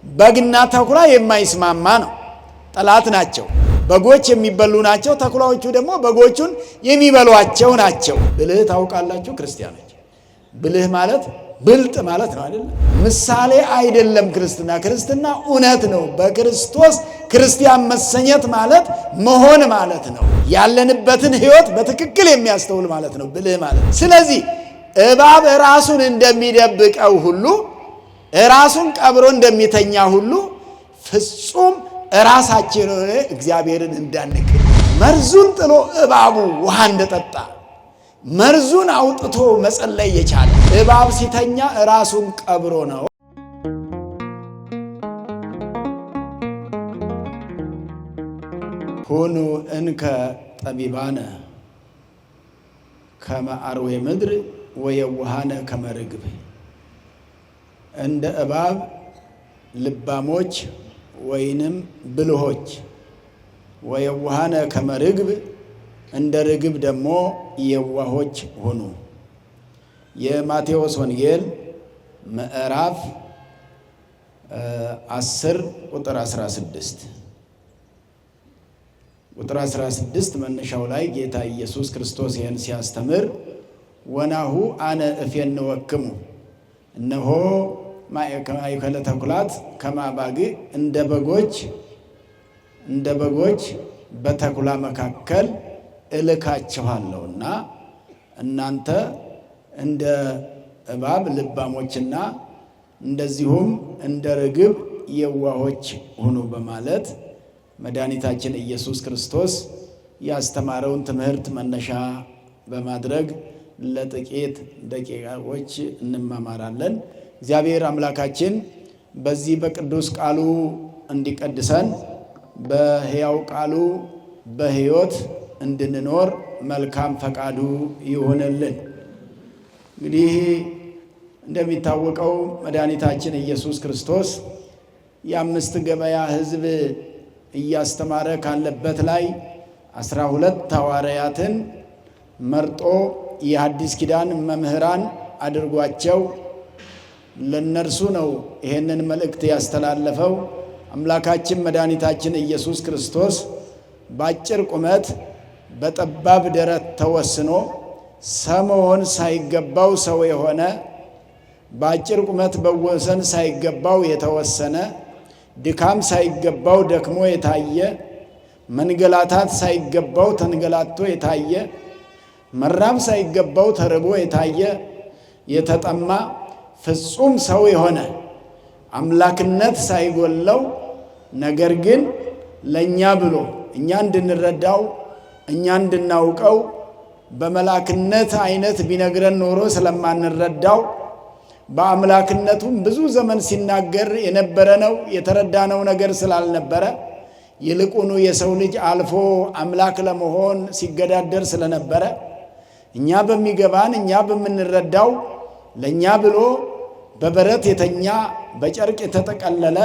በግና ተኩላ የማይስማማ ነው። ጠላት ናቸው። በጎች የሚበሉ ናቸው። ተኩላዎቹ ደግሞ በጎቹን የሚበሏቸው ናቸው። ብልህ ታውቃላችሁ ክርስቲያኖች፣ ብልህ ማለት ብልጥ ማለት ነው አይደል? ምሳሌ አይደለም ክርስትና። ክርስትና እውነት ነው። በክርስቶስ ክርስቲያን መሰኘት ማለት መሆን ማለት ነው። ያለንበትን ሕይወት በትክክል የሚያስተውል ማለት ነው ብልህ ማለት። ስለዚህ እባብ ራሱን እንደሚደብቀው ሁሉ ራሱን ቀብሮ እንደሚተኛ ሁሉ ፍጹም ራሳችን ሆነ እግዚአብሔርን እንዳንክ መርዙን ጥሎ እባቡ ውሃ እንደጠጣ መርዙን አውጥቶ መጸለይ የቻለ እባብ ሲተኛ ራሱን ቀብሮ ነው። ሁኑ እንከ ጠቢባነ ከመ አርዌ ምድር ወየዋሃነ ከመ ርግብ። እንደ እባብ ልባሞች ወይንም ብልሆች፣ ወየዋሃነ ከመ ርግብ እንደ ርግብ ደግሞ የዋሆች ሆኑ። የማቴዎስ ወንጌል ምዕራፍ 10 ቁጥር 16 ቁጥር 16 መነሻው ላይ ጌታ ኢየሱስ ክርስቶስ ይህን ሲያስተምር ወናሁ አነ እፌንወክሙ እነሆ ማእከለ ተኩላት ከመ አባግዕ እንደ በጎች በተኩላ መካከል እልካችኋለሁና እናንተ እንደ እባብ ልባሞችና እንደዚሁም እንደ ርግብ የዋሆች ሁኑ በማለት መድኃኒታችን ኢየሱስ ክርስቶስ ያስተማረውን ትምህርት መነሻ በማድረግ ለጥቂት ደቂቃዎች እንማማራለን። እግዚአብሔር አምላካችን በዚህ በቅዱስ ቃሉ እንዲቀድሰን በሕያው ቃሉ በሕይወት እንድንኖር መልካም ፈቃዱ ይሆንልን። እንግዲህ እንደሚታወቀው መድኃኒታችን ኢየሱስ ክርስቶስ የአምስት ገበያ ሕዝብ እያስተማረ ካለበት ላይ 12 ሐዋርያትን መርጦ የሐዲስ ኪዳን መምህራን አድርጓቸው ለነርሱ ነው ይሄንን መልእክት ያስተላለፈው። አምላካችን መድኃኒታችን ኢየሱስ ክርስቶስ በአጭር ቁመት በጠባብ ደረት ተወስኖ ሰው መሆን ሳይገባው ሰው የሆነ፣ በአጭር ቁመት በወሰን ሳይገባው የተወሰነ፣ ድካም ሳይገባው ደክሞ የታየ፣ መንገላታት ሳይገባው ተንገላቶ የታየ፣ መራብ ሳይገባው ተርቦ የታየ፣ የተጠማ ፍጹም ሰው የሆነ አምላክነት ሳይጎለው ነገር ግን ለእኛ ብሎ እኛ እንድንረዳው እኛ እንድናውቀው በመላክነት አይነት ቢነግረን ኖሮ ስለማንረዳው በአምላክነቱም ብዙ ዘመን ሲናገር የነበረ ነው የተረዳነው ነገር ስላልነበረ ይልቁኑ የሰው ልጅ አልፎ አምላክ ለመሆን ሲገዳደር ስለነበረ እኛ በሚገባን እኛ በምንረዳው ለእኛ ብሎ በበረት የተኛ በጨርቅ የተጠቀለለ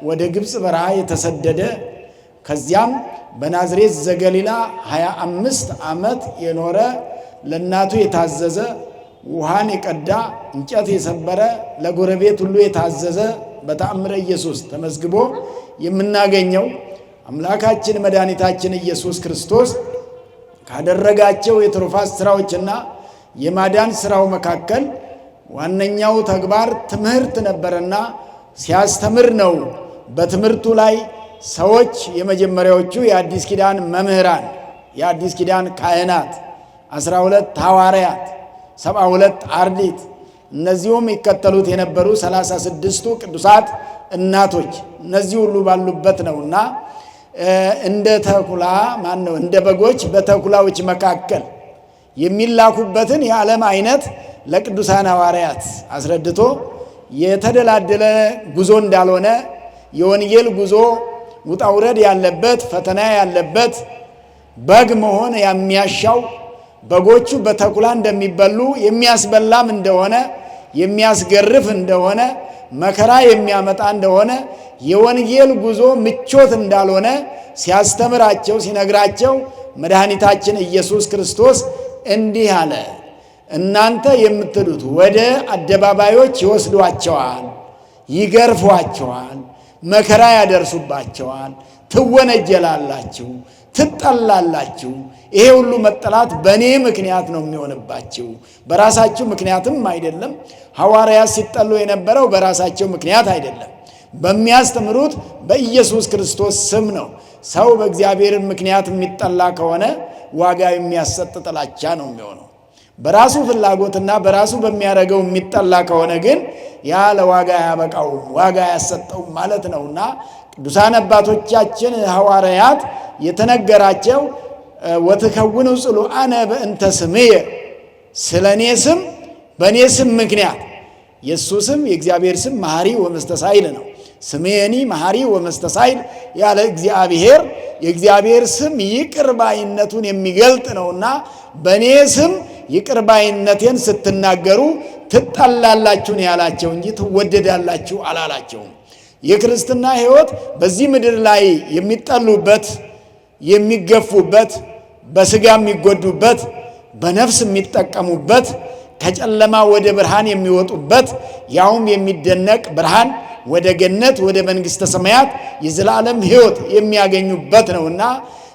ወደ ግብፅ በረሃ የተሰደደ ከዚያም በናዝሬት ዘገሊላ 25 ዓመት የኖረ ለእናቱ የታዘዘ ውሃን የቀዳ እንጨት የሰበረ ለጎረቤት ሁሉ የታዘዘ በተአምረ ኢየሱስ ተመዝግቦ የምናገኘው አምላካችን መድኃኒታችን ኢየሱስ ክርስቶስ ካደረጋቸው የትሩፋት ሥራዎችና የማዳን ሥራው መካከል ዋነኛው ተግባር ትምህርት ነበረና ሲያስተምር ነው። በትምህርቱ ላይ ሰዎች የመጀመሪያዎቹ የአዲስ ኪዳን መምህራን፣ የአዲስ ኪዳን ካህናት፣ 12 ሐዋርያት፣ 72 አርድእት እነዚሁም ይከተሉት የነበሩ 36ቱ ቅዱሳት እናቶች እነዚህ ሁሉ ባሉበት ነውና እንደ ተኩላ እንደ በጎች በተኩላዎች መካከል የሚላኩበትን የዓለም አይነት ለቅዱሳን ሐዋርያት አስረድቶ የተደላደለ ጉዞ እንዳልሆነ የወንጌል ጉዞ ውጣውረድ ያለበት ፈተና ያለበት በግ መሆን የሚያሻው በጎቹ በተኩላ እንደሚበሉ የሚያስበላም እንደሆነ የሚያስገርፍ እንደሆነ መከራ የሚያመጣ እንደሆነ የወንጌል ጉዞ ምቾት እንዳልሆነ ሲያስተምራቸው ሲነግራቸው መድኃኒታችን ኢየሱስ ክርስቶስ እንዲህ አለ። እናንተ የምትሉት ወደ አደባባዮች ይወስዷቸዋል፣ ይገርፏቸዋል፣ መከራ ያደርሱባቸዋል፣ ትወነጀላላችሁ፣ ትጠላላችሁ። ይሄ ሁሉ መጠላት በእኔ ምክንያት ነው የሚሆንባችሁ፣ በራሳችሁ ምክንያትም አይደለም። ሐዋርያት ሲጠሉ የነበረው በራሳቸው ምክንያት አይደለም፣ በሚያስተምሩት በኢየሱስ ክርስቶስ ስም ነው። ሰው በእግዚአብሔር ምክንያት የሚጠላ ከሆነ ዋጋ የሚያሰጥ ጥላቻ ነው የሚሆነው። በራሱ ፍላጎትና በራሱ በሚያደርገው የሚጠላ ከሆነ ግን ያ ለዋጋ ያበቃውም ዋጋ ያሰጠውም ማለት ነውና ቅዱሳን አባቶቻችን ሐዋርያት የተነገራቸው ወትከውኑ ጽሉአነ በእንተ ስምየ፣ ስለኔ ስም በኔ ስም ምክንያት። የሱ ስም የእግዚአብሔር ስም መሐሪ ወመስተሳይል ነው። ስሜኒ መሐሪ ወመስተሳይል ያለ እግዚአብሔር የእግዚአብሔር ስም ይቅር ባይነቱን የሚገልጥ ነውና በኔ ስም ይቅር ባይነቴን ስትናገሩ ትጠላላችሁ ነው ያላቸው እንጂ ትወደዳላችሁ አላላቸውም። የክርስትና ሕይወት በዚህ ምድር ላይ የሚጠሉበት፣ የሚገፉበት፣ በስጋ የሚጎዱበት፣ በነፍስ የሚጠቀሙበት፣ ከጨለማ ወደ ብርሃን የሚወጡበት፣ ያውም የሚደነቅ ብርሃን ወደ ገነት ወደ መንግሥተ ሰማያት የዘላለም ሕይወት የሚያገኙበት ነውና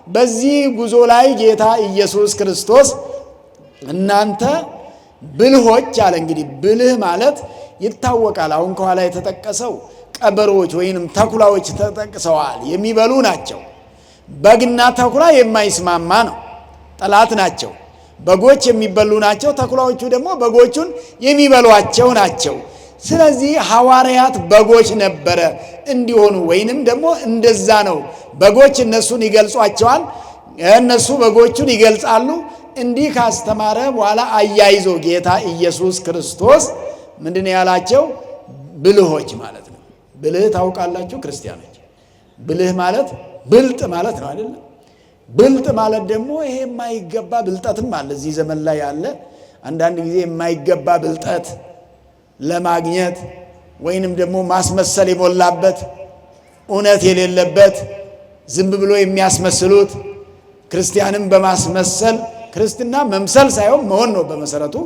በዚህ ጉዞ ላይ ጌታ ኢየሱስ ክርስቶስ እናንተ ብልሆች አለ። እንግዲህ ብልህ ማለት ይታወቃል። አሁን ከኋላ የተጠቀሰው ቀበሮች ወይንም ተኩላዎች ተጠቅሰዋል። የሚበሉ ናቸው። በግና ተኩላ የማይስማማ ነው፣ ጠላት ናቸው። በጎች የሚበሉ ናቸው፣ ተኩላዎቹ ደግሞ በጎቹን የሚበሏቸው ናቸው። ስለዚህ ሐዋርያት በጎች ነበረ እንዲሆኑ ወይንም ደግሞ እንደዛ ነው። በጎች እነሱን ይገልጿቸዋል፣ እነሱ በጎቹን ይገልጻሉ። እንዲህ ካስተማረ በኋላ አያይዞ ጌታ ኢየሱስ ክርስቶስ ምንድነው ያላቸው? ብልሆች ማለት ነው። ብልህ ታውቃላችሁ ክርስቲያኖች፣ ብልህ ማለት ብልጥ ማለት ነው አይደል? ብልጥ ማለት ደግሞ ይሄ የማይገባ ብልጠትም አለ እዚህ ዘመን ላይ ያለ። አንዳንድ ጊዜ የማይገባ ብልጠት ለማግኘት ወይንም ደግሞ ማስመሰል የሞላበት እውነት የሌለበት ዝም ብሎ የሚያስመስሉት ክርስቲያንም በማስመሰል ክርስትና መምሰል ሳይሆን መሆን ነው። በመሰረቱ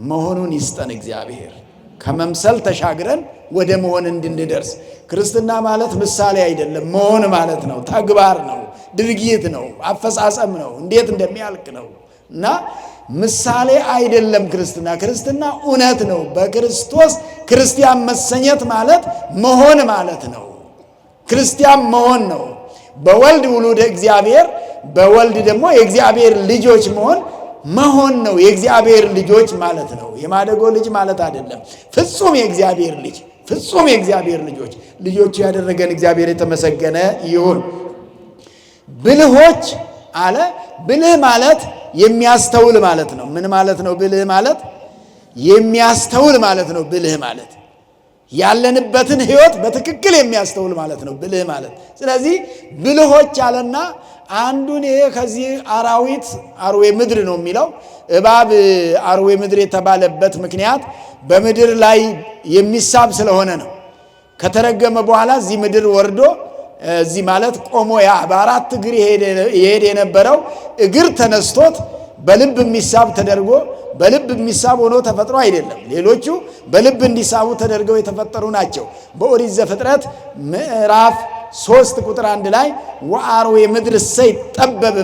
መሆኑን ይስጠን እግዚአብሔር። ከመምሰል ተሻግረን ወደ መሆን እንድንደርስ። ክርስትና ማለት ምሳሌ አይደለም፣ መሆን ማለት ነው። ተግባር ነው፣ ድርጊት ነው፣ አፈጻጸም ነው፣ እንዴት እንደሚያልቅ ነው እና ምሳሌ አይደለም ክርስትና። ክርስትና እውነት ነው። በክርስቶስ ክርስቲያን መሰኘት ማለት መሆን ማለት ነው። ክርስቲያን መሆን ነው። በወልድ ውሉደ እግዚአብሔር፣ በወልድ ደግሞ የእግዚአብሔር ልጆች መሆን ነው። የእግዚአብሔር ልጆች ማለት ነው። የማደጎ ልጅ ማለት አይደለም። ፍጹም የእግዚአብሔር ልጅ፣ ፍጹም የእግዚአብሔር ልጆቹ ያደረገን እግዚአብሔር የተመሰገነ ይሁን። ብልሆች አለ። ብልህ ማለት የሚያስተውል ማለት ነው። ምን ማለት ነው? ብልህ ማለት የሚያስተውል ማለት ነው። ብልህ ማለት ያለንበትን ሕይወት በትክክል የሚያስተውል ማለት ነው ብልህ ማለት። ስለዚህ ብልሆች አለና አንዱን ይሄ ከዚህ አራዊት አርዌ ምድር ነው የሚለው እባብ አርዌ ምድር የተባለበት ምክንያት በምድር ላይ የሚሳብ ስለሆነ ነው። ከተረገመ በኋላ እዚህ ምድር ወርዶ እዚህ ማለት ቆሞ ያ በአራት እግር ይሄድ የነበረው እግር ተነስቶት በልብ የሚሳብ ተደርጎ በልብ የሚሳብ ሆኖ ተፈጥሮ አይደለም። ሌሎቹ በልብ እንዲሳቡ ተደርገው የተፈጠሩ ናቸው። በኦሪት ዘፍጥረት ምዕራፍ 3 ቁጥር 1 ላይ ወአርዌ ምድር ሰይጠበብ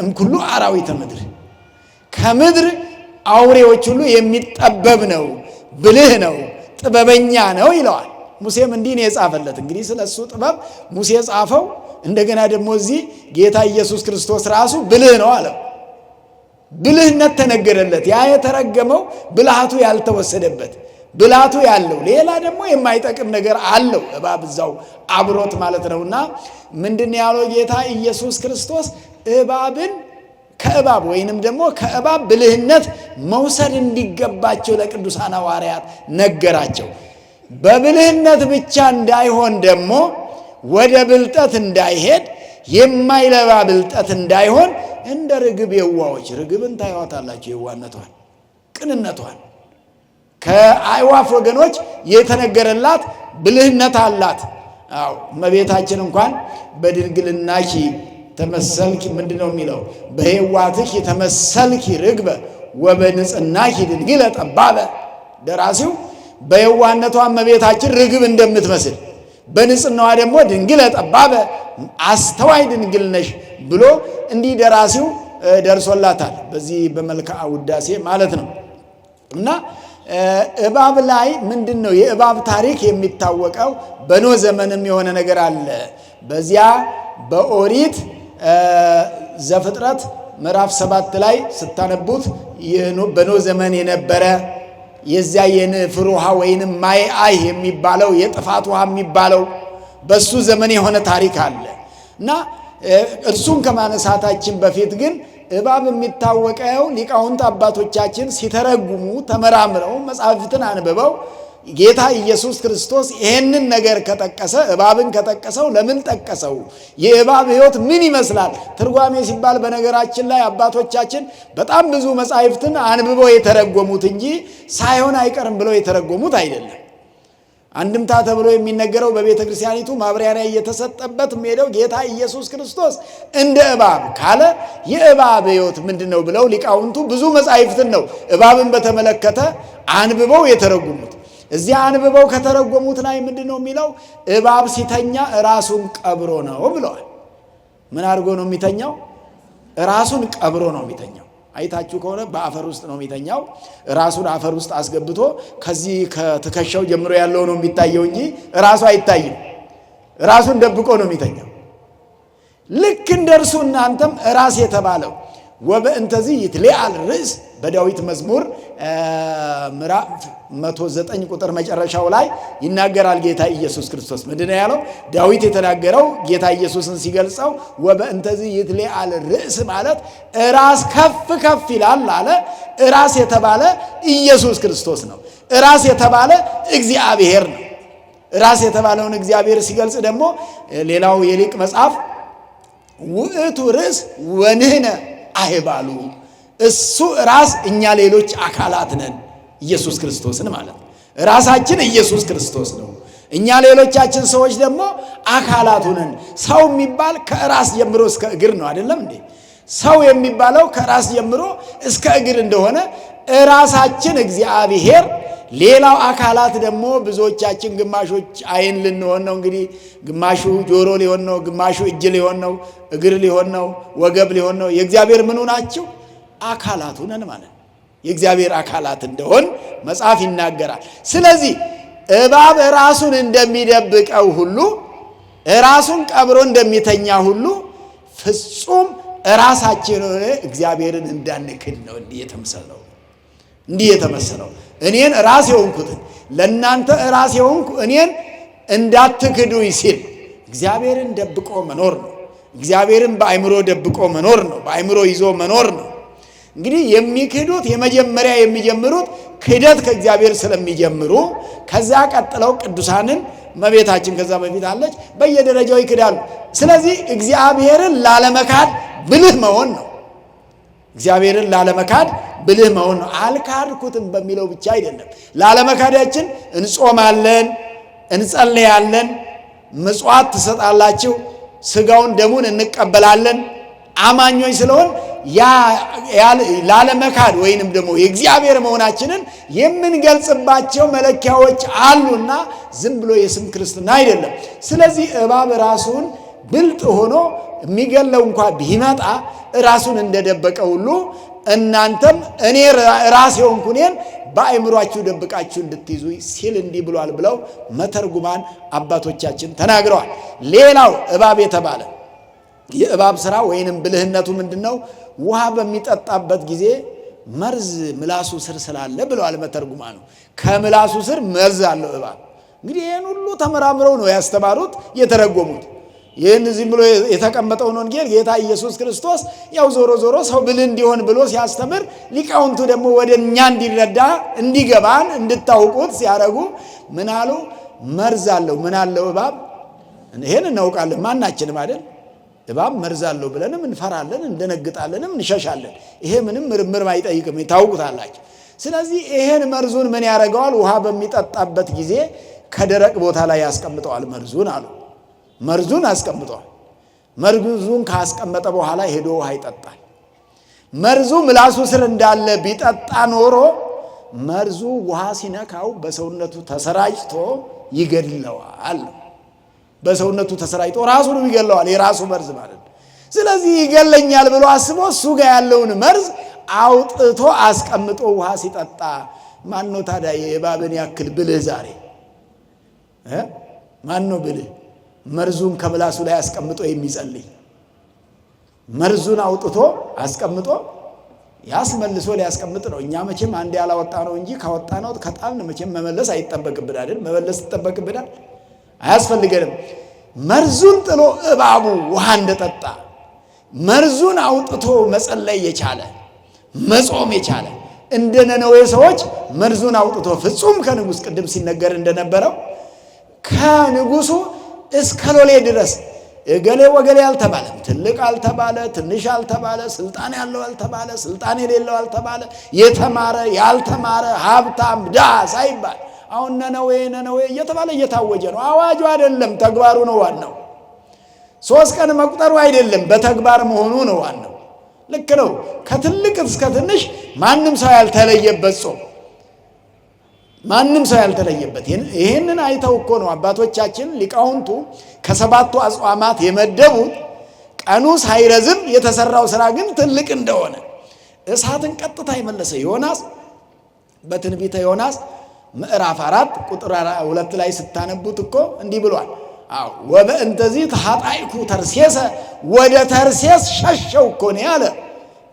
እምኩሉ አራዊተ ምድር፣ ከምድር አውሬዎች ሁሉ የሚጠበብ ነው፣ ብልህ ነው፣ ጥበበኛ ነው ይለዋል። ሙሴም እንዲህ ነው የጻፈለት። እንግዲህ ስለሱ ጥበብ ሙሴ ጻፈው። እንደገና ደግሞ እዚህ ጌታ ኢየሱስ ክርስቶስ ራሱ ብልህ ነው አለው። ብልህነት ተነገረለት። ያ የተረገመው ብልሃቱ ያልተወሰደበት ብልሃቱ ያለው ሌላ ደግሞ የማይጠቅም ነገር አለው እባብ እዛው አብሮት ማለት ነውና ምንድነው ያለው ጌታ ኢየሱስ ክርስቶስ? እባብን ከእባብ ወይንም ደግሞ ከእባብ ብልህነት መውሰድ እንዲገባቸው ለቅዱሳን ሐዋርያት ነገራቸው። በብልህነት ብቻ እንዳይሆን ደግሞ ወደ ብልጠት እንዳይሄድ የማይለባ ብልጠት እንዳይሆን እንደ ርግብ የዋዎች። ርግብን ታዩዋታላችሁ፣ የዋነቷን ቅንነቷን። ከአይዋፍ ወገኖች የተነገረላት ብልህነት አላት። አዎ እመቤታችን እንኳን በድንግልናኪ ተመሰልኪ ምንድነው የሚለው? በሕዋትኪ ተመሰልኪ ርግበ ወበንጽሕናኪ ድንግለ ጠባበ። ደራሲው በየዋነቷ እመቤታችን ርግብ እንደምትመስል በንጽህናዋ ደግሞ ድንግል ጠባበ አስተዋይ ድንግል ነሽ ብሎ እንዲህ ደራሲው ደርሶላታል። በዚህ በመልክዓ ውዳሴ ማለት ነው። እና እባብ ላይ ምንድነው የእባብ ታሪክ የሚታወቀው? በኖህ ዘመንም የሆነ ነገር አለ። በዚያ በኦሪት ዘፍጥረት ምዕራፍ 7 ላይ ስታነቡት በኖህ ዘመን የነበረ የዚያ የንፍር ውሃ ወይንም ማይ አይ የሚባለው የጥፋት ውሃ የሚባለው በሱ ዘመን የሆነ ታሪክ አለ። እና እርሱን ከማነሳታችን በፊት ግን እባብ የሚታወቀው ሊቃውንት አባቶቻችን ሲተረጉሙ ተመራምረው መጻሕፍትን አንብበው ጌታ ኢየሱስ ክርስቶስ ይሄንን ነገር ከጠቀሰ እባብን ከጠቀሰው ለምን ጠቀሰው? የእባብ ሕይወት ምን ይመስላል? ትርጓሜ ሲባል በነገራችን ላይ አባቶቻችን በጣም ብዙ መጻሕፍትን አንብበው የተረጎሙት እንጂ ሳይሆን አይቀርም ብለው የተረጎሙት አይደለም። አንድምታ ተብሎ የሚነገረው በቤተ ክርስቲያኒቱ ማብራሪያ እየተሰጠበት ሄደው ጌታ ኢየሱስ ክርስቶስ እንደ እባብ ካለ የእባብ ሕይወት ምንድነው ብለው ሊቃውንቱ ብዙ መጻሕፍትን ነው እባብን በተመለከተ አንብበው የተረጎሙት። እዚያ አንብበው ከተረጎሙት ላይ ምንድነው የሚለው? እባብ ሲተኛ ራሱን ቀብሮ ነው ብለዋል። ምን አድርጎ ነው የሚተኛው? ራሱን ቀብሮ ነው የሚተኛው። አይታችሁ ከሆነ በአፈር ውስጥ ነው የሚተኛው። ራሱን አፈር ውስጥ አስገብቶ ከዚህ ከትከሻው ጀምሮ ያለው ነው የሚታየው እንጂ ራሱ አይታይም። ራሱን ደብቆ ነው የሚተኛው። ልክ እንደርሱ እናንተም ራስ የተባለው ወበእንተዚህ ይትለዓል ርእስ በዳዊት መዝሙር ምዕራፍ 109 ቁጥር መጨረሻው ላይ ይናገራል። ጌታ ኢየሱስ ክርስቶስ ምንድነው ያለው? ዳዊት የተናገረው ጌታ ኢየሱስን ሲገልጸው ወበእንተዚህ ይትለዓል ርእስ ማለት ራስ ከፍ ከፍ ይላል አለ። ራስ የተባለ ኢየሱስ ክርስቶስ ነው። ራስ የተባለ እግዚአብሔር ነው። ራስ የተባለውን እግዚአብሔር ሲገልጽ ደግሞ ሌላው የሊቅ መጽሐፍ ውእቱ ርእስ ወንህነ አይባሉ እሱ ራስ እኛ ሌሎች አካላት ነን። ኢየሱስ ክርስቶስን ማለት ራሳችን ኢየሱስ ክርስቶስ ነው። እኛ ሌሎቻችን ሰዎች ደግሞ አካላቱ ነን። ሰው የሚባል ከራስ ጀምሮ እስከ እግር ነው አይደለም እንዴ? ሰው የሚባለው ከራስ ጀምሮ እስከ እግር እንደሆነ ራሳችን እግዚአብሔር፣ ሌላው አካላት ደግሞ ብዙዎቻችን ግማሾች አይን ልንሆን ነው እንግዲህ፣ ግማሹ ጆሮ ሊሆን ነው፣ ግማሹ እጅ ሊሆን ነው፣ እግር ሊሆን ነው፣ ወገብ ሊሆን ነው። የእግዚአብሔር ምኑ ናቸው? አካላቱ ነን ማለት ነው። የእግዚአብሔር አካላት እንደሆን መጽሐፍ ይናገራል። ስለዚህ እባብ ራሱን እንደሚደብቀው ሁሉ ራሱን ቀብሮ እንደሚተኛ ሁሉ ፍጹም ራሳችን ሆነ እግዚአብሔርን እንዳንክድ ነው እንዲህ የተመሰለው እኔን ራስ የሆንኩትን ለእናንተ ራስ የሆንኩ እኔን እንዳትክዱኝ ሲል እግዚአብሔርን ደብቆ መኖር ነው። እግዚአብሔርን በአእምሮ ደብቆ መኖር ነው። በአእምሮ ይዞ መኖር ነው። እንግዲህ የሚክዱት የመጀመሪያ የሚጀምሩት ክደት ከእግዚአብሔር ስለሚጀምሩ ከዛ ቀጥለው ቅዱሳንን እመቤታችን ከዛ በፊት አለች በየደረጃው ይክዳሉ። ስለዚህ እግዚአብሔርን ላለመካድ ብልህ መሆን ነው። እግዚአብሔርን ላለመካድ ብልህ መሆን ነው። አልካድኩትም በሚለው ብቻ አይደለም። ላለመካዳችን እንጾማለን፣ እንጸልያለን፣ ምጽዋት ትሰጣላችሁ፣ ስጋውን ደሙን እንቀበላለን። አማኞች ስለሆን ላለመካድ ወይንም ደግሞ የእግዚአብሔር መሆናችንን የምንገልጽባቸው መለኪያዎች አሉና ዝም ብሎ የስም ክርስትና አይደለም። ስለዚህ እባብ ራሱን ብልጥ ሆኖ የሚገለው እንኳን ቢመጣ ራሱን እንደደበቀ ሁሉ እናንተም እኔ ራስ የሆንኩ እኔን በአእምሯችሁ ደብቃችሁ እንድትይዙ ሲል እንዲህ ብሏል ብለው መተርጉማን አባቶቻችን ተናግረዋል። ሌላው እባብ የተባለ የእባብ ስራ ወይንም ብልህነቱ ምንድነው? ውሃ በሚጠጣበት ጊዜ መርዝ ምላሱ ስር ስላለ ብለዋል መተርጉማኑ። ከምላሱ ስር መርዝ አለው እባብ። እንግዲህ ይህን ሁሉ ተመራምረው ነው ያስተማሩት የተረጎሙት። ይህን ዝም ብሎ የተቀመጠውን ወንጌል ጌታ ኢየሱስ ክርስቶስ ያው ዞሮ ዞሮ ሰው ብልህ እንዲሆን ብሎ ሲያስተምር ሊቃውንቱ ደግሞ ወደ እኛ እንዲረዳ እንዲገባን እንድታውቁት ሲያረጉ ምን አሉ? መርዝ አለው። ምን አለው እባብ? ይሄን እናውቃለን ማናችንም አይደል? እባብ መርዝ አለው ብለንም እንፈራለን፣ እንደነግጣለንም እንሸሻለን። ይሄ ምንም ምርምር አይጠይቅም፣ ታውቁታላችሁ። ስለዚህ ይሄን መርዙን ምን ያደርገዋል? ውሃ በሚጠጣበት ጊዜ ከደረቅ ቦታ ላይ ያስቀምጠዋል መርዙን አሉ። መርዙን አስቀምጠዋል። መርዙን ካስቀመጠ በኋላ ሄዶ ውሃ ይጠጣል። መርዙ ምላሱ ስር እንዳለ ቢጠጣ ኖሮ መርዙ ውሃ ሲነካው በሰውነቱ ተሰራጭቶ ይገድለዋል። በሰውነቱ ተሰራይቶ ራሱን ይገለዋል። የራሱ መርዝ ማለት ነው። ስለዚህ ይገለኛል ብሎ አስቦ እሱ ጋር ያለውን መርዝ አውጥቶ አስቀምጦ ውሃ ሲጠጣ ማን ነው ታዲያ የእባብን ያክል ብልህ ዛሬ? ማን ነው ብልህ? መርዙን ከምላሱ ላይ አስቀምጦ የሚጸልይ መርዙን አውጥቶ አስቀምጦ ያስመልሶ ሊያስቀምጥ ነው። እኛ መቼም አንዴ ያላወጣ ነው እንጂ ካወጣ ነው ከጣልን መቼም መመለስ አይጠበቅብን አይደል? መመለስ ይጠበቅብናል? አያስፈልገንም። መርዙን ጥሎ እባቡ ውሃ እንደጠጣ መርዙን አውጥቶ መጸለይ የቻለ መጾም የቻለ እንደ ነነዌ ሰዎች መርዙን አውጥቶ ፍጹም ከንጉሥ ቅድም ሲነገር እንደነበረው ከንጉሱ እስከ ሎሌ ድረስ እገሌ ወገሌ አልተባለም። ትልቅ አልተባለ፣ ትንሽ አልተባለ፣ ስልጣን ያለው አልተባለ፣ ስልጣን የሌለው አልተባለ፣ የተማረ ያልተማረ፣ ሀብታም ድሃ ሳይባል አሁን ነነዌ እየተባለ እየታወጀ ነው። አዋጁ አይደለም ተግባሩ ነው ዋናው። 3 ቀን መቁጠሩ አይደለም በተግባር መሆኑ ነው ዋናው። ልክ ነው። ከትልቅ እስከ ትንሽ ማንም ሰው ያልተለየበት ጾም፣ ማንም ሰው ያልተለየበት። ይሄንን አይተው እኮ ነው አባቶቻችን ሊቃውንቱ ከ7ቱ አጽዋማት የመደቡት ቀኑ ሳይረዝም የተሰራው ስራ ግን ትልቅ እንደሆነ። እሳትን ቀጥታ የመለሰ ዮናስ በትንቢተ ዮናስ ምዕራፍ 4 ቁጥር 2 ላይ ስታነቡት እኮ እንዲህ ብሏል። ወበእንተዚህ ተኃጣይኩ ተርሴሰ፣ ወደ ተርሴስ ሸሸው እኮ ነው ያለ።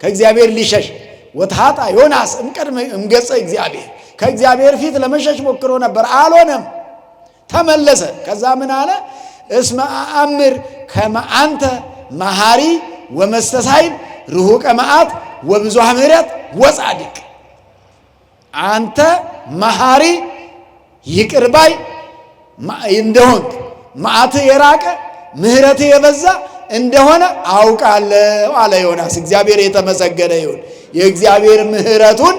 ከእግዚአብሔር ሊሸሽ ወተኃጣ ዮናስ እምቀድመ እምገጸ እግዚአብሔር፣ ከእግዚአብሔር ፊት ለመሸሽ ሞክሮ ነበር፣ አልሆነም፣ ተመለሰ። ከዛ ምን አለ? እስመ አእምር ከመ አንተ መሐሪ ወመስተሳይል ርሁቀ መዓት ወብዙኃ ምሕረት ወጻድቅ። አንተ መሐሪ ይቅር ባይ እንደሆንክ መዓትህ የራቀ ምሕረትህ የበዛ እንደሆነ አውቃለሁ አለ ዮናስ። እግዚአብሔር የተመሰገነ ይሁን። የእግዚአብሔር ምሕረቱን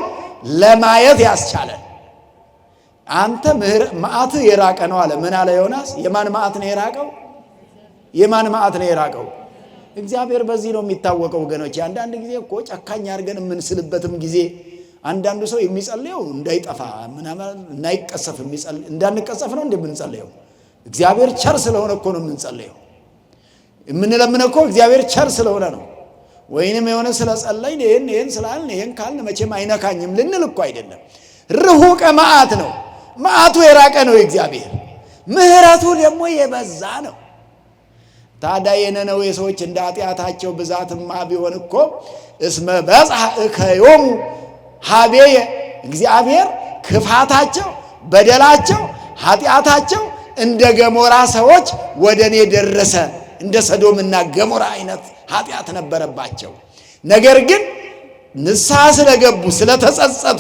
ለማየት ያስቻለን። አንተ መዓትህ የራቀ ነው አለ። ምን አለ ዮናስ? የማን መዓት ነው የራቀው? የማን መዓት ነው የራቀው? እግዚአብሔር በዚህ ነው የሚታወቀው ወገኖች። አንዳንድ ጊዜ እኮ ጨካኝ አድርገን የምንስልበትም ጊዜ አንዳንዱ ሰው የሚጸልየው እንዳይጠፋ ምናምን እንዳይቀሰፍ እንዳንቀሰፍ ነው እንደምንጸልየው። እግዚአብሔር ቸር ስለሆነ እኮ ነው የምንጸልየው። የምንለምነው እኮ እግዚአብሔር ቸር ስለሆነ ነው። ወይንም የሆነ ስለጸለይን ይሄን ስላልን ይሄን ካልን መቼም አይነካኝም ልንል እኮ አይደለም። ርሁቀ መዓት ነው፣ መዓቱ የራቀ ነው እግዚአብሔር። ምሕረቱ ደግሞ የበዛ ነው። ታዲያ የነነዌ ሰዎች እንደ ኃጢአታቸው ብዛትማ ቢሆን እኮ እስመ በጽሐ እከዮሙ ሀቤየ፣ እግዚአብሔር ክፋታቸው፣ በደላቸው፣ ኃጢአታቸው እንደ ገሞራ ሰዎች ወደ እኔ ደረሰ። እንደ ሰዶምና ገሞራ አይነት ኃጢአት ነበረባቸው። ነገር ግን ንስሐ ስለገቡ ስለተጸጸቱ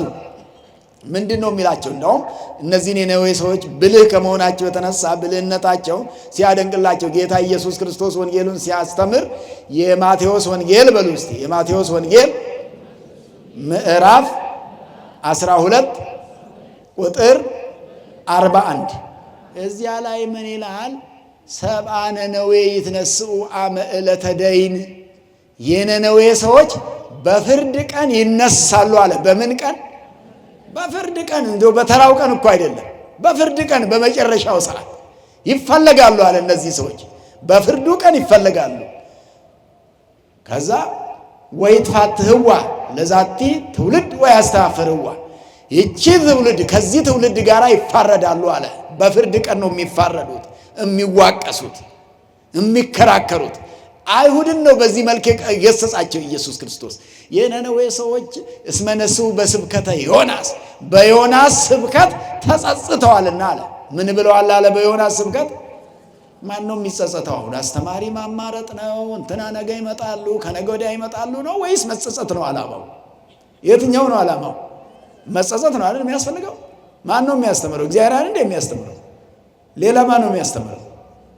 ምንድን ነው የሚላቸው? እንደውም እነዚህን የነዌ ሰዎች ብልህ ከመሆናቸው የተነሳ ብልህነታቸው ሲያደንቅላቸው ጌታ ኢየሱስ ክርስቶስ ወንጌሉን ሲያስተምር የማቴዎስ ወንጌል በሉ እስቲ፣ የማቴዎስ ወንጌል ምዕራፍ 12 ቁጥር 41 እዚያ ላይ ምን ይላል? ሰብአ ነነዌ ይትነስኡ አመ ዕለተ ደይን፣ የነነዌ ሰዎች በፍርድ ቀን ይነሳሉ አለ። በምን ቀን? በፍርድ ቀን። እንደው በተራው ቀን እኮ አይደለም፣ በፍርድ ቀን፣ በመጨረሻው ሰዓት ይፈለጋሉ አለ። እነዚህ ሰዎች በፍርዱ ቀን ይፈለጋሉ። ከዛ ወይትፋትህዋ ለዛቲ ትውልድ ወያስተፋፍርዋ፣ ይቺ ትውልድ ከዚህ ትውልድ ጋር ይፋረዳሉ አለ። በፍርድ ቀን ነው የሚፋረዱት፣ የሚዋቀሱት፣ የሚከራከሩት። አይሁድን ነው በዚህ መልክ የገሰጻቸው ኢየሱስ ክርስቶስ። የነነዌ ሰዎች እስመ ነስኡ በስብከተ ዮናስ፣ በዮናስ ስብከት ተጸጽተዋልና አለ። ምን ብለዋል አለ? በዮናስ ስብከት። ማን ነው የሚጸጸተው? አሁን አስተማሪ ማማረጥ ነው? እንትና ነገ ይመጣሉ ከነገ ወዲያ ይመጣሉ ነው ወይስ መጸጸት ነው ዓላማው? የትኛው ነው ዓላማው? መጸጸት ነው አይደል የሚያስፈልገው? ማን ነው የሚያስተምረው? እግዚአብሔር አይደል የሚያስተምረው? ሌላ ማን ነው የሚያስተምረው?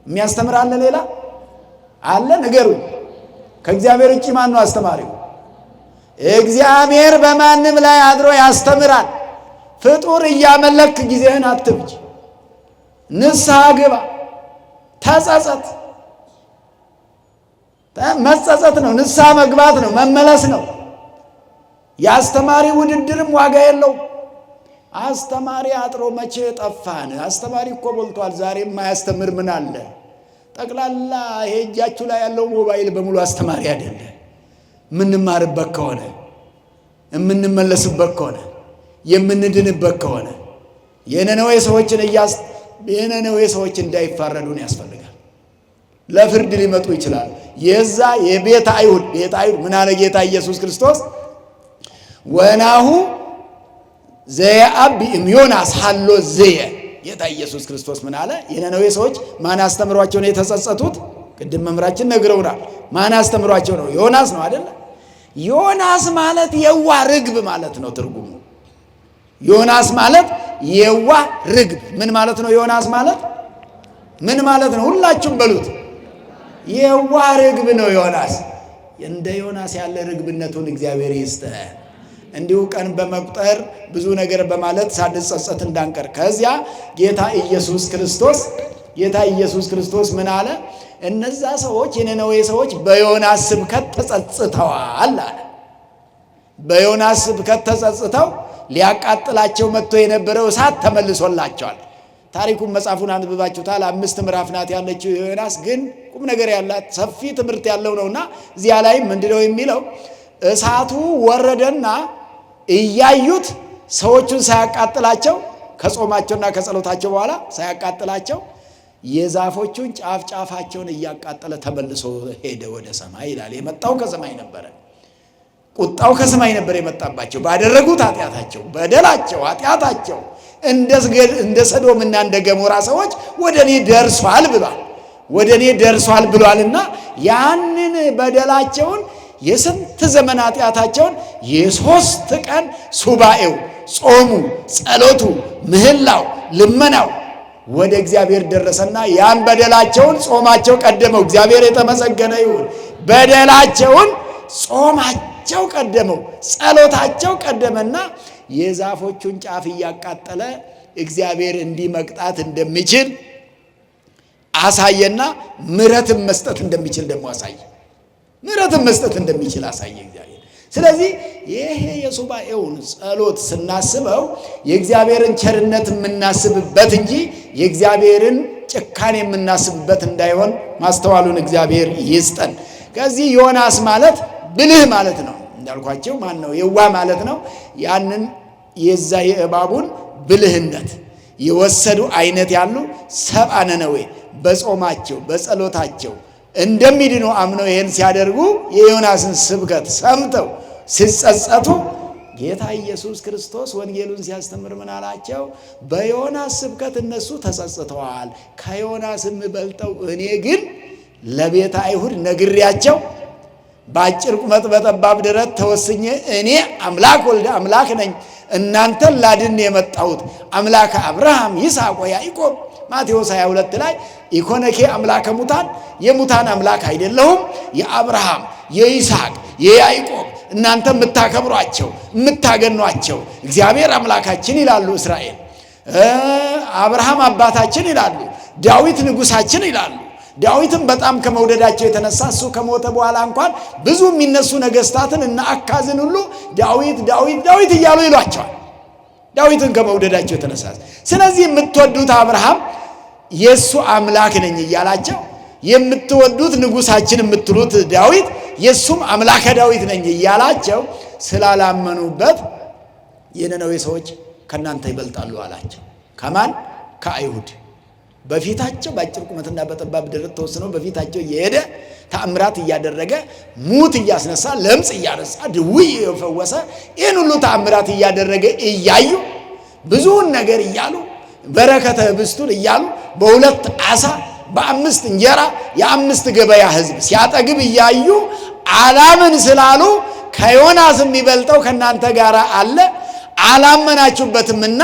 የሚያስተምር አለ? ሌላ አለ? ንገሩኝ። ከእግዚአብሔር ውጭ ማን ነው አስተማሪው? እግዚአብሔር በማንም ላይ አድሮ ያስተምራል። ፍጡር እያመለክ ጊዜህን አትፍጅ። ንስሐ ግባ፣ ተጸጸት። መጸጸት ነው፣ ንስሐ መግባት ነው፣ መመለስ ነው። የአስተማሪ ውድድርም ዋጋ የለውም። አስተማሪ አጥሮ መቼ ጠፋን? አስተማሪ እኮ ቦልቷል። ዛሬ የማያስተምር ምን አለ? ጠቅላላ ይሄ እጃችሁ ላይ ያለው ሞባይል በሙሉ አስተማሪ አይደለ። የምንማርበት ከሆነ የምንመለስበት ከሆነ የምንድንበት ከሆነ የነነዌ ሰዎች እንዳይፋረዱን ያስፈልጋል። ለፍርድ ሊመጡ ይችላል። የዛ የቤተ አይሁድ ምን አለ ጌታ ኢየሱስ ክርስቶስ? ወናሁ ዘየአቢ እምዮናስ ሀሎ ዘየ። ጌታ ኢየሱስ ክርስቶስ ምን አለ? የነነዌ ሰዎች ማን አስተምሯቸው ነው የተጸጸቱት? ቅድም መምህራችን ነግረውናል። ማን አስተምሯቸው ነው? ዮናስ ነው አይደለ? ዮናስ ማለት የዋህ ርግብ ማለት ነው ትርጉሙ። ዮናስ ማለት የዋህ ርግብ ምን ማለት ነው? ዮናስ ማለት ምን ማለት ነው? ሁላችሁም በሉት። የዋህ ርግብ ነው ዮናስ። እንደ ዮናስ ያለ ርግብነቱን እግዚአብሔር ይስጠን። እንዲሁ ቀን በመቁጠር ብዙ ነገር በማለት ሳንጸጸት እንዳንቀር። ከዚያ ጌታ ኢየሱስ ክርስቶስ ምን አለ? እነዛ ሰዎች የነነዌ ሰዎች በዮናስ ስብከት ተጸጽተዋል አለ። በዮናስ ስብከት ተጸጽተው ሊያቃጥላቸው መጥቶ የነበረው እሳት ተመልሶላቸዋል። ታሪኩን መጽሐፉን አንብባችሁታል። 5 ምዕራፍ ናት ያለችው ዮናስ፣ ግን ቁም ነገር ያላት ሰፊ ትምህርት ያለው ነውና እዚያ ላይ ምንድነው የሚለው? እሳቱ ወረደና እያዩት ሰዎቹን ሳያቃጥላቸው ከጾማቸውና ከጸሎታቸው በኋላ ሳያቃጥላቸው የዛፎቹን ጫፋቸውን እያቃጠለ ተመልሶ ሄደ ወደ ሰማይ ይላል። የመጣው ከሰማይ ነበረ። ቁጣው ከሰማይ ነበር የመጣባቸው ባደረጉት ኃጢአታቸው፣ በደላቸው፣ ኃጢአታቸው እንደ ሰዶምና እንደ ገሞራ ሰዎች ወደኔ ደርሷል ብሏልና ያንን በደላቸውን የስንት ዘመን ኃጢአታቸውን የ3 ቀን ሱባኤው፣ ጾሙ፣ ጸሎቱ፣ ምህላው፣ ልመናው ወደ እግዚአብሔር ደረሰና ያን በደላቸውን ጾማቸው ቀደመው። እግዚአብሔር የተመሰገነ ይሁን። በደላቸውን ጾማቸው ቀደመው፣ ጸሎታቸው ቀደመና የዛፎቹን ጫፍ እያቃጠለ እግዚአብሔር እንዲህ መቅጣት እንደሚችል አሳየና ምሕረትን መስጠት እንደሚችል ደግሞ አሳየ። ምሕረትን መስጠት እንደሚችል አሳየ እግዚአብሔር። ስለዚህ ይሄ የሱባኤውን ጸሎት ስናስበው የእግዚአብሔርን ቸርነት የምናስብበት እንጂ የእግዚአብሔርን ጭካኔ የምናስብበት እንዳይሆን ማስተዋሉን እግዚአብሔር ይስጠን። ከዚህ ዮናስ ማለት ብልህ ማለት ነው። እንዳልኳቸው ማን ነው? የዋህ ማለት ነው። ያንን የዛ የእባቡን ብልህነት የወሰዱ አይነት ያሉ ሰብአ ነነዌ በጾማቸው በጸሎታቸው እንደሚድኑ አምነው ይሄን ሲያደርጉ የዮናስን ስብከት ሰምተው ሲጸጸቱ ጌታ ኢየሱስ ክርስቶስ ወንጌሉን ሲያስተምር ምን አላቸው? በዮናስ ስብከት እነሱ ተጸጽተዋል፣ ከዮናስም በልጠው እኔ ግን ለቤተ አይሁድ ነግሬያቸው በአጭር ቁመት በጠባብ ደረት ተወስኜ እኔ አምላክ ወልደ አምላክ ነኝ፣ እናንተን ላድን የመጣሁት አምላከ አብርሃም ይስሐቅ ወያዕቆብ ማቴዎስ 22 ላይ ኢኮነኬ አምላከ ሙታን የሙታን አምላክ አይደለሁም፣ የአብርሃም የይስሐቅ የያዕቆብ እናንተ የምታከብሯቸው የምታገኗቸው እግዚአብሔር አምላካችን ይላሉ እስራኤል፣ አብርሃም አባታችን ይላሉ፣ ዳዊት ንጉሳችን ይላሉ። ዳዊትን በጣም ከመውደዳቸው የተነሳ እሱ ከሞተ በኋላ እንኳን ብዙ የሚነሱ ነገስታትን እና አካዝን ሁሉ ዳዊት እያሉ ይሏቸዋል፣ ዳዊትን ከመውደዳቸው የተነሳ። ስለዚህ የምትወዱት አብርሃም የእሱ አምላክ ነኝ እያላቸው፣ የምትወዱት ንጉሳችን የምትሉት ዳዊት የእሱም አምላከ ዳዊት ነኝ እያላቸው ስላላመኑበት የነነዌ ሰዎች ከእናንተ ይበልጣሉ አላቸው። ከማን? ከአይሁድ። በፊታቸው በአጭር ቁመትና በጠባብ ደረት ተወስነው በፊታቸው እየሄደ ተአምራት እያደረገ ሙት እያስነሳ ለምጽ እያነሳ ድውይ እየፈወሰ ይህን ሁሉ ተአምራት እያደረገ እያዩ ብዙውን ነገር እያሉ በረከተ ህብስቱን እያሉ በ2 ዓሣ በ5 እንጀራ የ5 ገበያ ህዝብ ሲያጠግብ እያዩ አላምን ስላሉ ከዮናስ የሚበልጠው ከእናንተ ጋር አለ አላመናችሁበትምና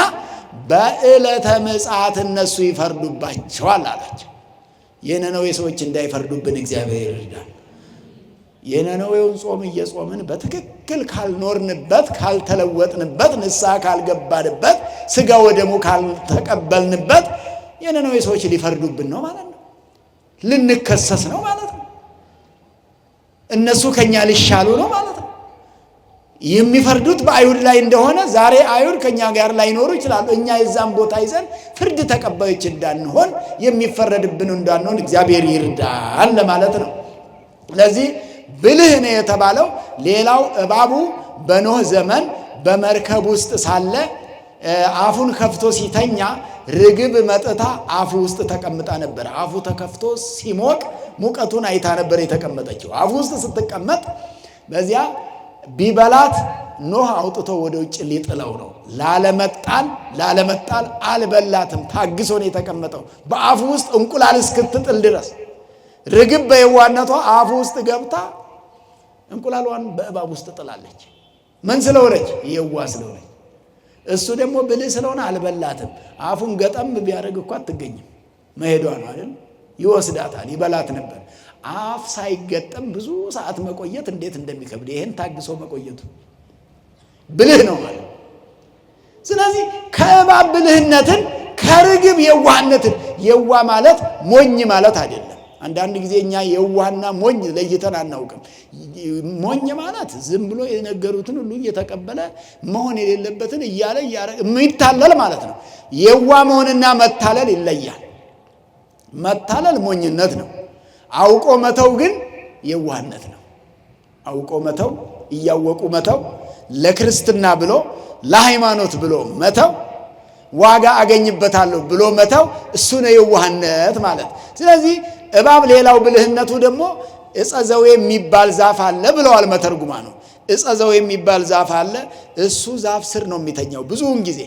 በዕለተ ምጽአት እነሱ ይፈርዱባቸዋል አላቸው። የነነዌ ሰዎች እንዳይፈርዱብን እግዚአብሔር ይርዳል። የነነዌውን ጾም እየጾምን በትክክል ካልኖርንበት፣ ካልተለወጥንበት፣ ንስሐ ካልገባንበት፣ ስጋ ወደሙ ካልተቀበልንበት የነነዌ ሰዎች ሊፈርዱብን ነው ማለት ነው። ልንከሰስ ነው ማለት ነው። እነሱ ከኛ ሊሻሉ ነው ማለት ነው። የሚፈርዱት በአይሁድ ላይ እንደሆነ ዛሬ አይሁድ ከኛ ጋር ላይኖሩ ይችላሉ። እኛ የዛን ቦታ ይዘን ፍርድ ተቀባዮች እንዳንሆን የሚፈረድብን እንዳንሆን እግዚአብሔር ይርዳን ለማለት ነው። ስለዚህ ብልህ ነው የተባለው። ሌላው እባቡ በኖህ ዘመን በመርከብ ውስጥ ሳለ አፉን ከፍቶ ሲተኛ ርግብ መጥታ አፉ ውስጥ ተቀምጣ ነበር። አፉ ተከፍቶ ሲሞቅ ሙቀቱን አይታ ነበር የተቀመጠችው። አፉ ውስጥ ስትቀመጥ በዚያ ቢበላት ኖህ አውጥቶ ወደ ውጭ ሊጥለው ነው። ላለመጣል አልበላትም። ታግሶ ነው የተቀመጠው በአፉ ውስጥ እንቁላል እስክትጥል ድረስ። ርግብ በየዋነቷ አፉ ውስጥ ገብታ እንቁላሏን በእባብ ውስጥ ጥላለች። ምን ስለሆነች? የዋ ስለሆነች። እሱ ደግሞ ብልህ ስለሆነ አልበላትም። አፉን ገጠም ቢያደርግ እኮ አትገኝም። መሄዷ ነው አይደል? ይወስዳታል፣ ይበላት ነበር። አፍ ሳይገጠም ብዙ ሰዓት መቆየት እንዴት እንደሚከብድ ይሄን ታግሶ መቆየቱ ብልህ ነው ማለት። ስለዚህ ከእባብ ብልህነትን ከርግብ የዋህነትን፣ የዋ ማለት ሞኝ ማለት አይደለም። አንዳንድ ጊዜ እኛ የዋህና ሞኝ ለይተን አናውቅም። ሞኝ ማለት ዝም ብሎ የነገሩትን ሁሉ እየተቀበለ መሆን የሌለበትን እያለ የሚታለል ማለት ነው። የዋ መሆንና መታለል ይለያል። መታለል ሞኝነት ነው። አውቆ መተው ግን የዋህነት ነው። አውቆ መተው፣ እያወቁ መተው፣ ለክርስትና ብሎ ለሃይማኖት ብሎ መተው፣ ዋጋ አገኝበታለሁ ብሎ መተው፣ እሱ ነው የዋህነት ማለት። ስለዚህ እባብ ሌላው ብልህነቱ ደግሞ ዕፀ ዘዌ የሚባል ዛፍ አለ ብለዋል መተርጉማኑ። ዕፀ ዘዌ የሚባል ዛፍ አለ። እሱ ዛፍ ስር ነው የሚተኛው። ብዙውን ጊዜ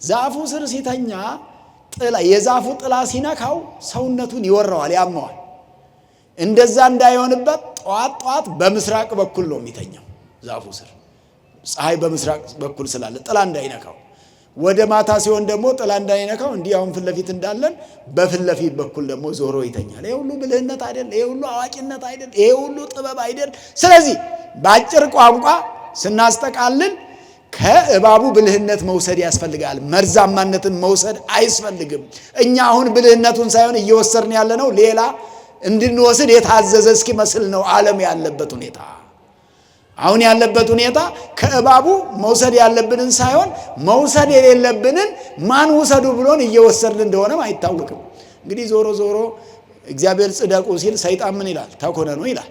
ዛፉ ስር ሲተኛ የዛፉ ጥላ ሲነካው ሰውነቱን ይወረዋል፣ ያመዋል። እንደዛ እንዳይሆንበት ጧት በምስራቅ በኩል ነው የሚተኛው ዛፉ ስር። ፀሐይ በምስራቅ በኩል ስላለ ጥላ እንዳይነካው። ወደ ማታ ሲሆን ደግሞ ጥላ እንዳይነካው እንዲህ አሁን ፊት ለፊት እንዳለን በፊት ለፊት በኩል ደግሞ ዞሮ ይተኛል። ይሄ ሁሉ ብልህነት አይደል? ይሄ ሁሉ አዋቂነት አይደል? ይሄ ሁሉ ጥበብ አይደል? ስለዚህ በአጭር ቋንቋ ስናስጠቃልል ከእባቡ ብልህነት መውሰድ ያስፈልጋል። መርዛማነትን መውሰድ አያስፈልግም። እኛ አሁን ብልህነቱን ሳይሆን እየወሰድን ያለ ነው ሌላ እንድንወስድ የታዘዘ እስኪመስል ነው ዓለም ያለበት ሁኔታ። አሁን ያለበት ሁኔታ ከእባቡ መውሰድ ያለብንን ሳይሆን መውሰድ የሌለብንን ማን ውሰዱ ብሎን እየወሰድን እንደሆነም አይታወቅም። እንግዲህ ዞሮ እግዚአብሔር ጽደቁ ሲል ሰይጣን ምን ይላል? ተኮነኑ ይላል።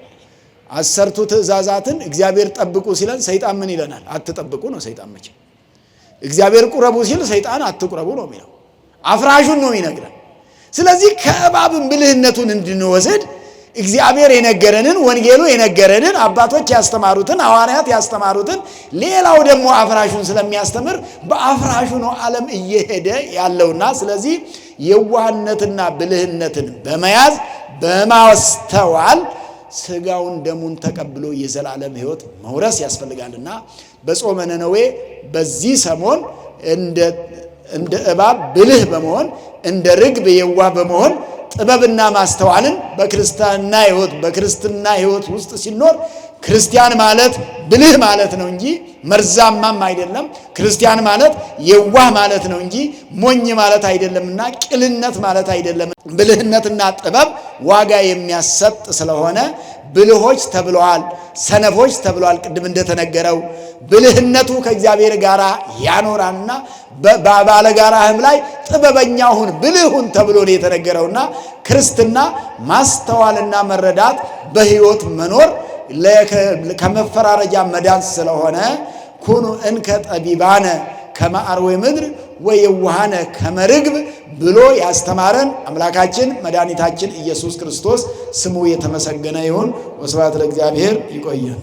10ቱ ትእዛዛትን እግዚአብሔር ጠብቁ ሲለን ሰይጣን ምን ይለናል? አትጠብቁ ነው ሰይጣን። መቼ እግዚአብሔር ቁረቡ ሲል ሰይጣን አትቁረቡ ነው የሚለው። አፍራሹን ነው የሚነግረን። ስለዚህ ከእባብን ብልህነቱን እንድንወስድ እግዚአብሔር የነገረንን፣ ወንጌሉ የነገረንን፣ አባቶች ያስተማሩትን፣ ሐዋርያት ያስተማሩትን፣ ሌላው ደግሞ አፍራሹን ስለሚያስተምር በአፍራሹ ነው ዓለም እየሄደ ያለውና ስለዚህ የዋህነትና ብልህነትን በመያዝ በማስተዋል ስጋውን ደሙን ተቀብሎ የዘላለም ሕይወት መውረስ ያስፈልጋልና በጾመ ነነዌ በዚህ ሰሞን እንደ እባብ ብልህ በመሆን እንደ ርግብ የዋህ በመሆን ጥበብና ማስተዋልን በክርስትና ሕይወት ውስጥ ሲኖር ክርስቲያን ማለት ብልህ ማለት ነው እንጂ መርዛማም አይደለም። ክርስቲያን ማለት የዋህ ማለት ነው እንጂ ሞኝ ማለት አይደለምና ቅልነት ማለት አይደለም። ብልህነትና ጥበብ ዋጋ የሚያሰጥ ስለሆነ ብልሆች ተብለዋል፣ ሰነፎች ተብለዋል። ቅድም እንደተነገረው ብልህነቱ ከእግዚአብሔር ጋር ያኖራልና ባለጋራህም ላይ ጥበበኛ ሁን ብልሁን ተብሎ ነው የተነገረውና ክርስትና ማስተዋልና መረዳት በሕይወት መኖር ከመፈራረጃ መዳን ስለሆነ ኩኑ እንከ ጠቢባነ ከመ አርዌ ምድር ወየዋሃነ ከመ ርግብ ብሎ ያስተማረን አምላካችን መድኃኒታችን ኢየሱስ ክርስቶስ ስሙ የተመሰገነ ይሁን። ወስብሐት ለእግዚአብሔር። ይቆያል።